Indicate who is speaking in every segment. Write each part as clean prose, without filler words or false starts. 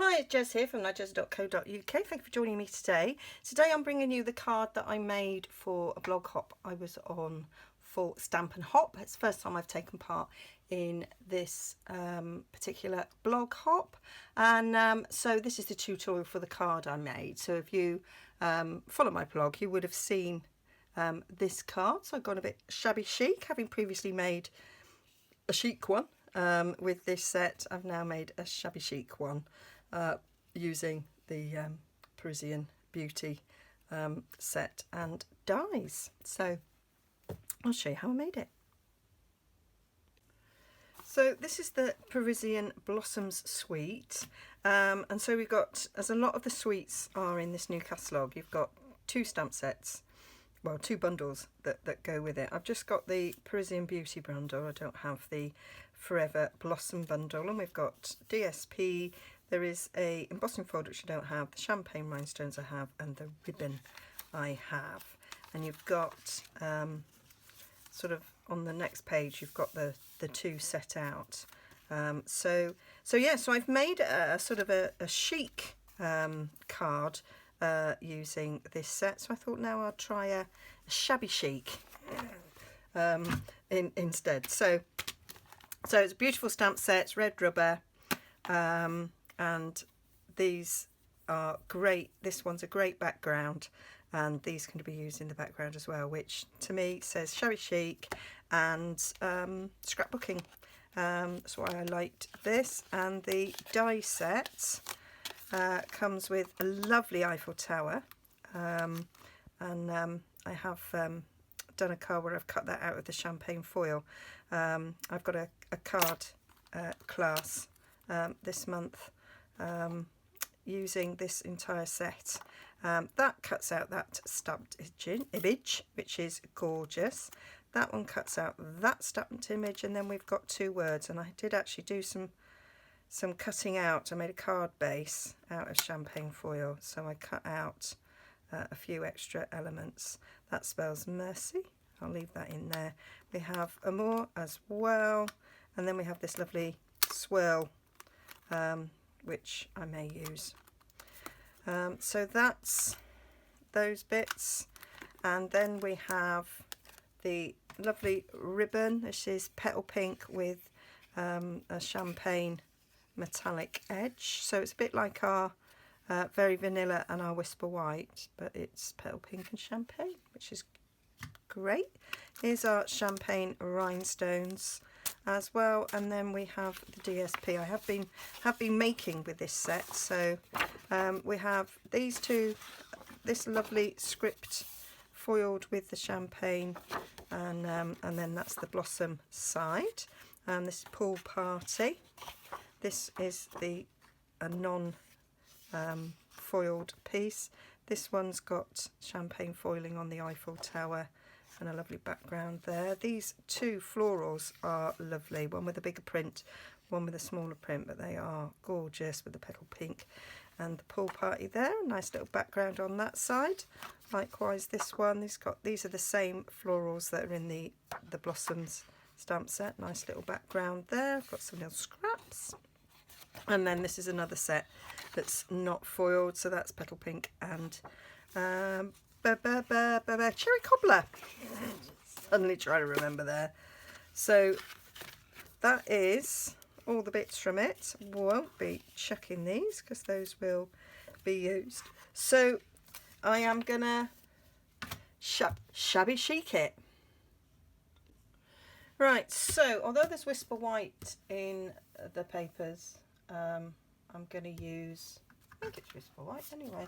Speaker 1: Hi, it's Jez here from nigezza.co.uk. Thank you for joining me today. Today I'm bringing you the card that I made for a blog hop I was on for Stampin' Hop. It's the first time I've taken part in this particular blog hop, and so this is the tutorial for the card I made. So if you follow my blog, you would have seen this card. So I've gone a bit shabby chic, having previously made a chic one. With this set I've now made a shabby chic one using the Parisian Beauty set and dies. So I'll show you how I made it. So this is the Parisian Blossoms suite, and so we've got, as a lot of the suites are in this new catalogue, you've got two stamp sets, well, two bundles that go with it. I've just got the Parisian Beauty bundle, I don't have the Forever Blossom bundle, and we've got DSP, there is a embossing folder which I don't have, the champagne rhinestones I have, and the ribbon I have. And you've got sort of on the next page you've got the two set out. So I've made a sort of a chic card using this set, so I thought now I'll try a shabby chic instead. So it's a beautiful stamp set, it's red rubber, and these are great. This one's a great background, and these can be used in the background as well, which to me says shabby chic and scrapbooking. That's why I liked this. And the die set comes with a lovely Eiffel Tower, and I have done a card where I've cut that out of the champagne foil. I've got a card class this month using this entire set. That cuts out that stamped image, which is gorgeous. That one cuts out that stamped image, and then we've got two words, and I did actually do some cutting out. I made a card base out of champagne foil, so I cut out a few extra elements. That spells mercy, I'll leave that in there. We have amour as well, and then we have this lovely swirl which I may use. So that's those bits, and then we have the lovely ribbon. This is petal pink with a champagne metallic edge, so it's a bit like our very vanilla and our whisper white, but it's petal pink and champagne, which is great. Here's our champagne rhinestones as well, and then we have the DSP. I have been making with this set, so we have these two, this lovely script foiled with the champagne, and then that's the blossom side, and this is Pool Party. This is a non foiled piece. This one's got champagne foiling on the Eiffel Tower and a lovely background there. These two florals are lovely, one with a bigger print, one with a smaller print, but they are gorgeous with the petal pink and the Pool Party there. Nice little background on that side. Likewise this one, these are the same florals that are in the Blossoms stamp set. Nice little background there. I've got some little scraps. And then this is another set that's not foiled, so that's petal pink and cherry cobbler. Suddenly trying to remember there. So that is all the bits from it. Won't be checking these because those will be used. So I am gonna shabby chic it. Right, so although there's whisper white in the papers, I'm going to use, I think it's whisper white anyway.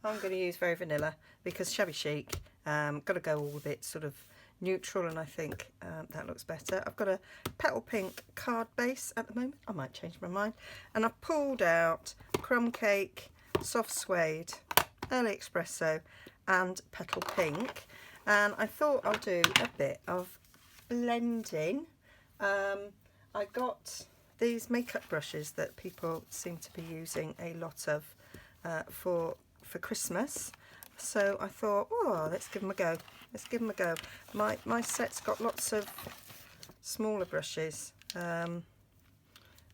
Speaker 1: I'm going to use very vanilla because shabby chic, got to go all a bit sort of neutral, and I think that looks better. I've got a petal pink card base at the moment. I might change my mind. And I've pulled out crumb cake, soft suede, early espresso and petal pink. And I thought I'll do a bit of blending. I got these makeup brushes that people seem to be using a lot of for Christmas, so I thought, oh, let's give them a go. My set's got lots of smaller brushes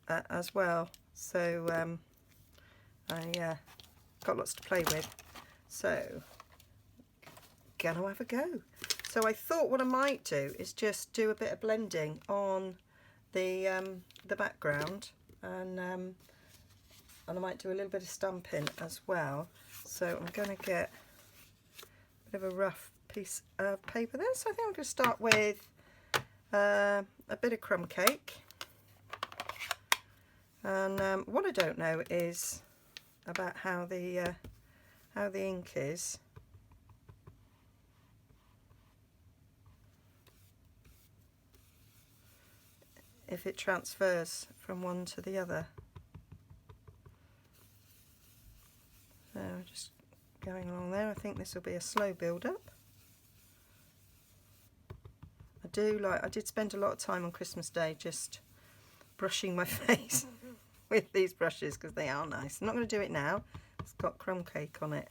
Speaker 1: as well, so I got lots to play with, so gonna have a go. So I thought what I might do is just do a bit of blending on the background, and I might do a little bit of stamping as well. So I'm going to get a bit of a rough piece of paper there. So I think I'm going to start with a bit of crumb cake. And what I don't know is about how the ink is. If it transfers from one to the other. So just going along there. I think this will be a slow build up. I did spend a lot of time on Christmas Day just brushing my face with these brushes because they are nice. I'm not going to do it now. It's got crumb cake on it.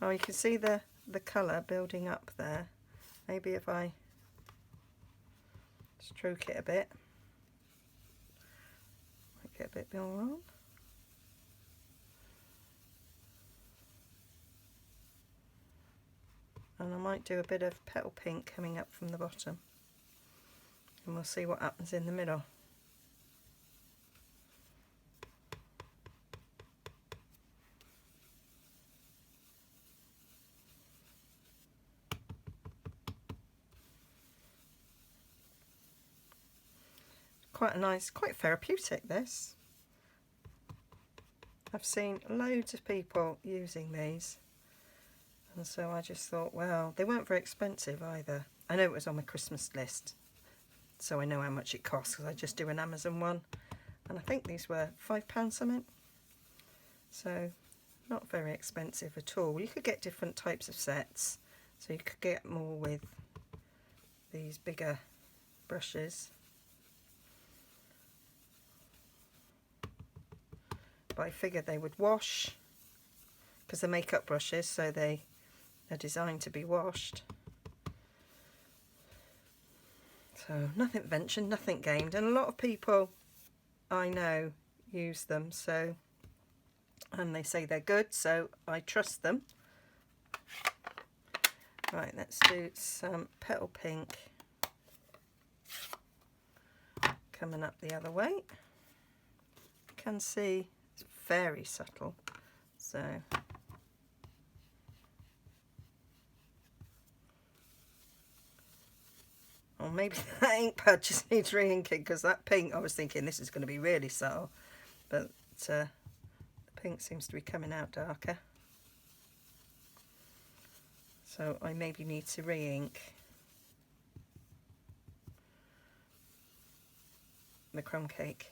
Speaker 1: Oh, you can see the colour building up there. Maybe if I stroke it a bit, might get a bit more on. And I might do a bit of petal pink coming up from the bottom, and we'll see what happens in the middle. Quite a nice, quite therapeutic this. I've seen loads of people using these, and so I just thought, well, they weren't very expensive either. I know it was on my Christmas list, so I know how much it costs because I just do an Amazon one, and I think these were £5 something, so not very expensive at all. You could get different types of sets, so you could get more with these bigger brushes. But I figured they would wash because they're makeup brushes, so they are designed to be washed. So nothing ventured, nothing gained, and a lot of people I know use them, so, and they say they're good, so I trust them. Right, let's do some petal pink coming up the other way. You can see it's very subtle, so or maybe that ink pad just needs re-inking, because that pink, I was thinking this is going to be really subtle, but the pink seems to be coming out darker. So I maybe need to re-ink the crumb cake.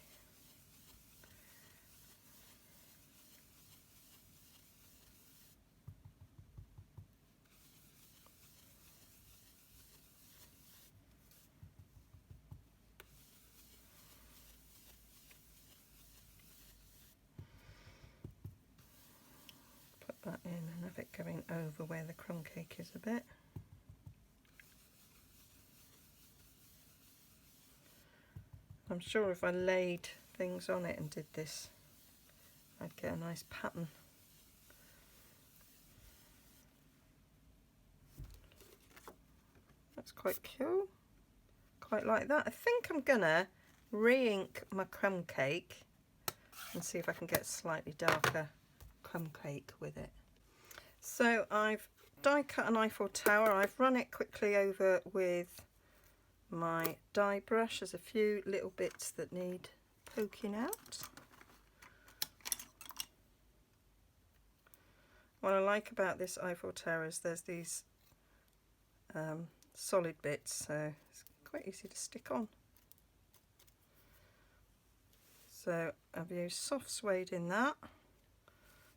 Speaker 1: That in and have it going over where the crumb cake is a bit. I'm sure if I laid things on it and did this, I'd get a nice pattern. That's quite cool. Quite like that. I think I'm gonna re-ink my crumb cake and see if I can get slightly darker crumb cake with it. So I've die cut an Eiffel Tower. I've run it quickly over with my die brush. There's a few little bits that need poking out. What I like about this Eiffel Tower is there's these solid bits, so it's quite easy to stick on. So I've used soft suede in that.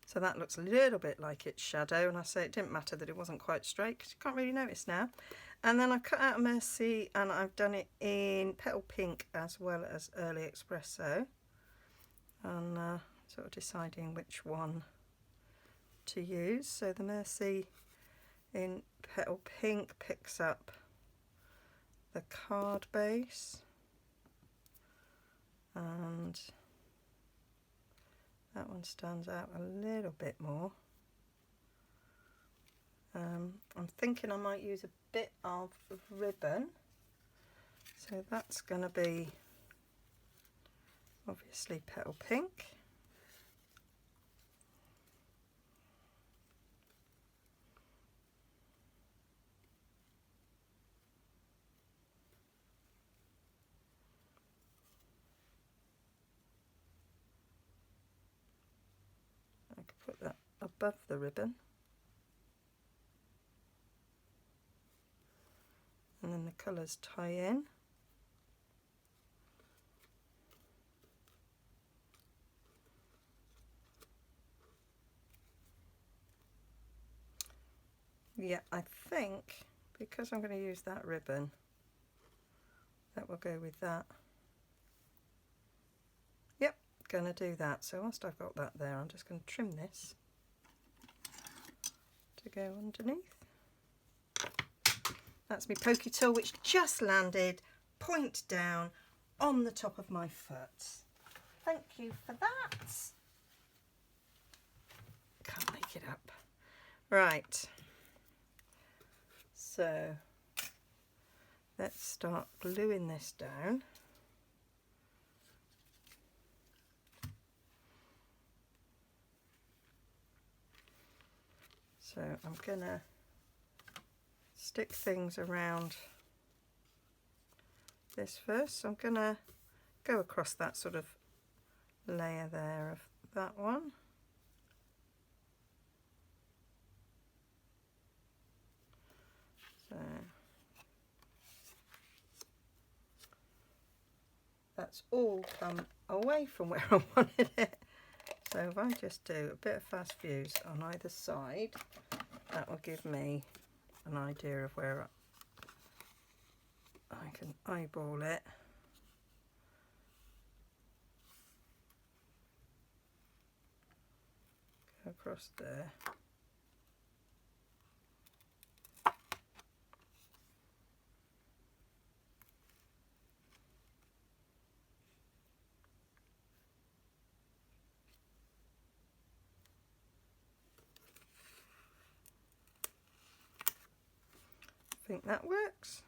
Speaker 1: So that looks a little bit like its shadow, and I say it didn't matter that it wasn't quite straight because you can't really notice now. And then I cut out a Merci, and I've done it in petal pink as well as early espresso, and sort of deciding which one to use. So the Merci in petal pink picks up the card base, and that one stands out a little bit more. I'm thinking I might use a bit of ribbon, so that's going to be obviously petal pink. I could put that above the ribbon. And then the colours tie in. Yeah, I think because I'm going to use that ribbon, that will go with that. Yep, going to do that. So whilst I've got that there, I'm just going to trim this to go underneath. That's my pokey tool, which just landed point down on the top of my foot. Thank you for that. Can't make it up. Right. So let's start gluing this down. So I'm gonna stick things around this first. So I'm gonna go across that sort of layer there of that one. So that's all come away from where I wanted it. So if I just do a bit of fast fuse on either side, that will give me an idea of where I can eyeball it. Go across there. I think that works.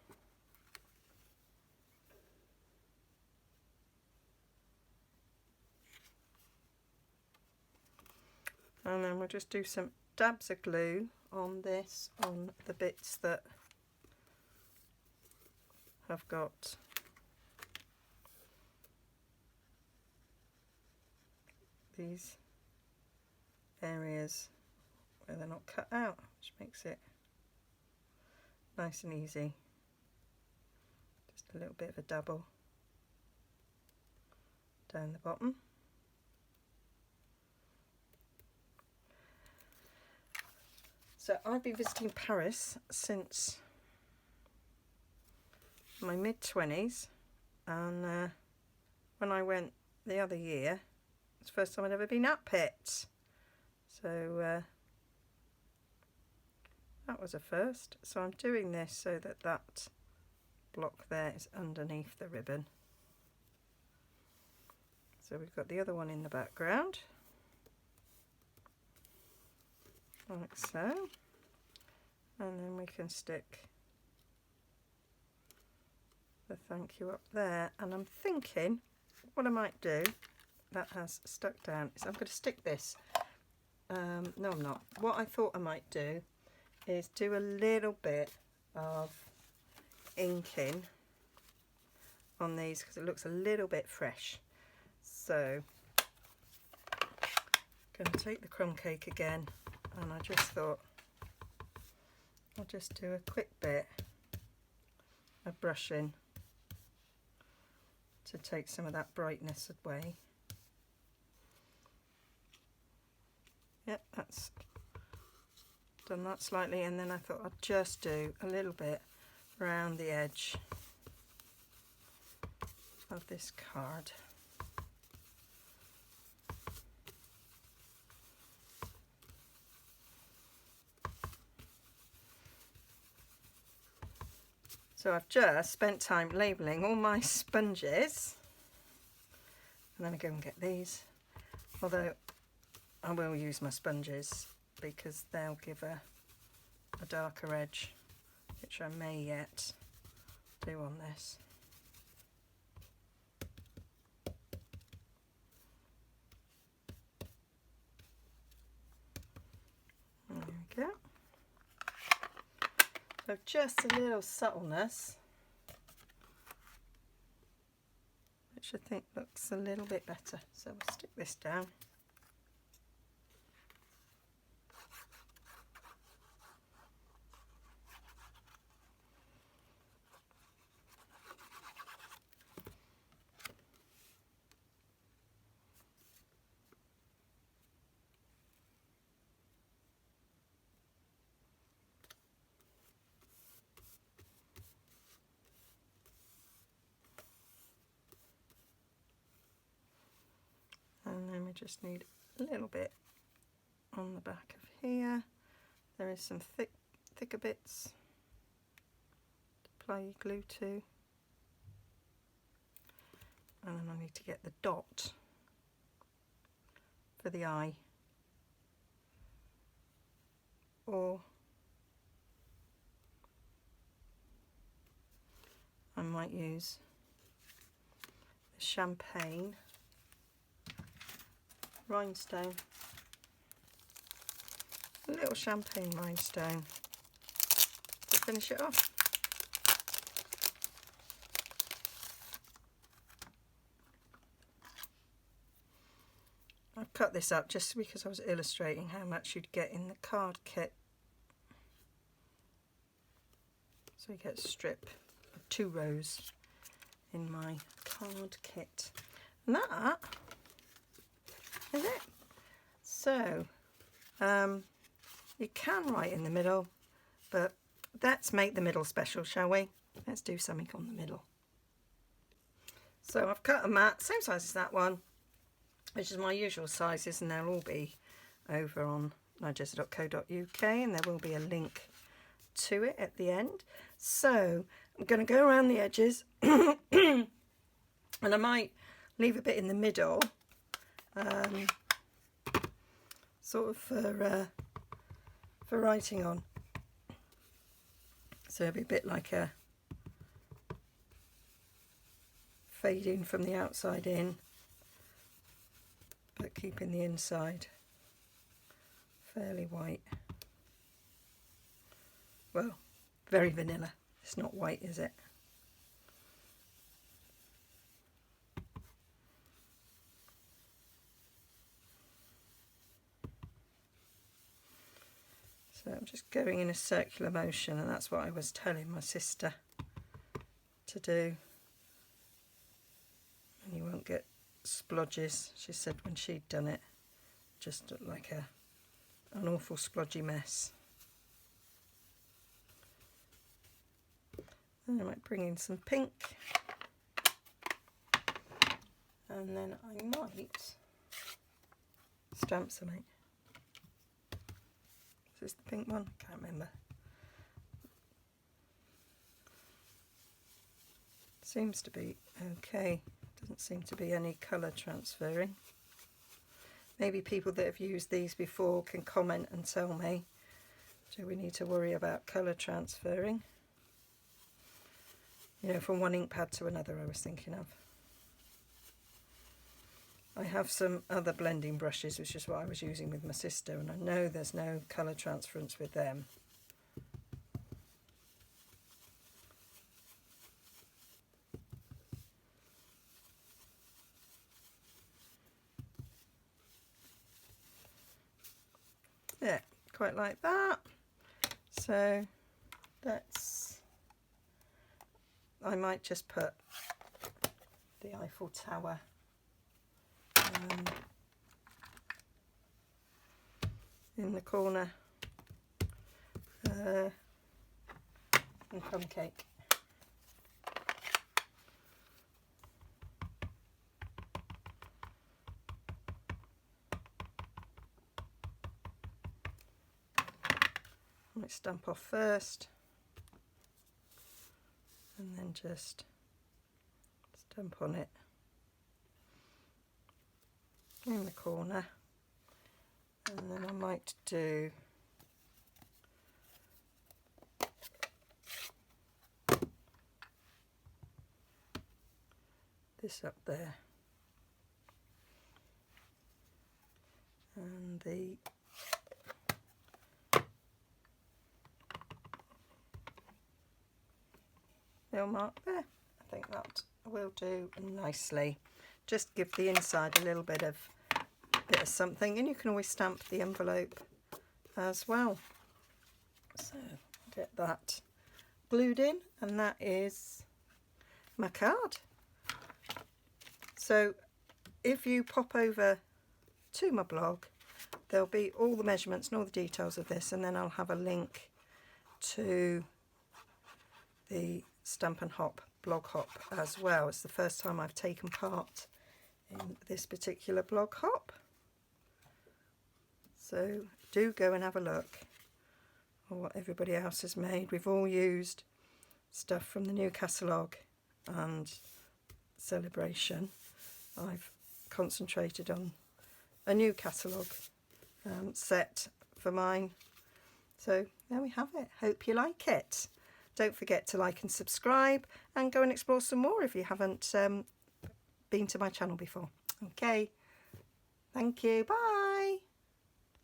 Speaker 1: And then we'll just do some dabs of glue on this, on the bits that have got these areas where they're not cut out, which makes it nice and easy. Just a little bit of a double down the bottom. So I've been visiting Paris since my mid-20s, and when I went the other year, it's the first time I'd ever been at Pitt. So that was a first. So I'm doing this so that that block there is underneath the ribbon. So we've got the other one in the background, like so, and then we can stick the thank you up there. And I'm thinking what I might do, that has stuck down, is I'm going to stick this, no I'm not, what I thought I might do is do a little bit of inking on these because it looks a little bit fresh. So I'm going to take the crumb cake again, and I just thought I'll just do a quick bit of brushing to take some of that brightness away. Yep, that's done that slightly, and then I thought I'd just do a little bit around the edge of this card. So I've just spent time labelling all my sponges, and then I go and get these. Although I will use my sponges because they'll give a darker edge, which I may yet do on this. There we go. So just a little subtleness, which I think looks a little bit better. So we'll stick this down. And then we just need a little bit on the back of here. There is some thicker bits to apply your glue to. And then I need to get the dot for the eye. Or I might use the champagne rhinestone, a little champagne rhinestone to finish it off. I've cut this up just because I was illustrating how much you'd get in the card kit. So you get a strip of 2 rows in my card kit. And that is it. So you can write in the middle, but let's make the middle special, shall we? Let's do something on the middle. So I've cut a mat, same size as that one, which is my usual sizes, and they'll all be over on nigezza.co.uk, and there will be a link to it at the end. So I'm going to go around the edges and I might leave a bit in the middle, sort of for writing on. So it'll be a bit like a fade in from the outside in, but keeping the inside fairly white. Well, very vanilla. It's not white, is it? So I'm just going in a circular motion, and that's what I was telling my sister to do. And you won't get splodges. She said when she'd done it, just looked like an awful splodgy mess. And I might bring in some pink, and then I might stamp something. Is this the pink one? Can't remember. Seems to be okay. Doesn't seem to be any colour transferring. Maybe people that have used these before can comment and tell me. Do we need to worry about colour transferring? You know, from one ink pad to another, I was thinking of. I have some other blending brushes, which is what I was using with my sister, and I know there's no colour transference with them. Yeah, quite like that. So I might just put the Eiffel Tower in the corner, and crumb cake. I might stamp off first, and then just stamp on it in the corner, And then I might do this up there. And the little mark there. I think that will do nicely. Just give the inside a little bit of something, and you can always stamp the envelope as well. So get that glued in, and that is my card. So if you pop over to my blog, there'll be all the measurements and all the details of this, and then I'll have a link to the Stamp and Hop blog hop as well. It's the first time I've taken part in this particular blog hop, so do go and have a look at what everybody else has made. We've all used stuff from the new catalogue and Celebration. I've concentrated on a new catalogue set for mine. So there we have it. Hope you like it. Don't forget to like and subscribe, and go and explore some more if you haven't been to my channel before. Okay, thank you, bye.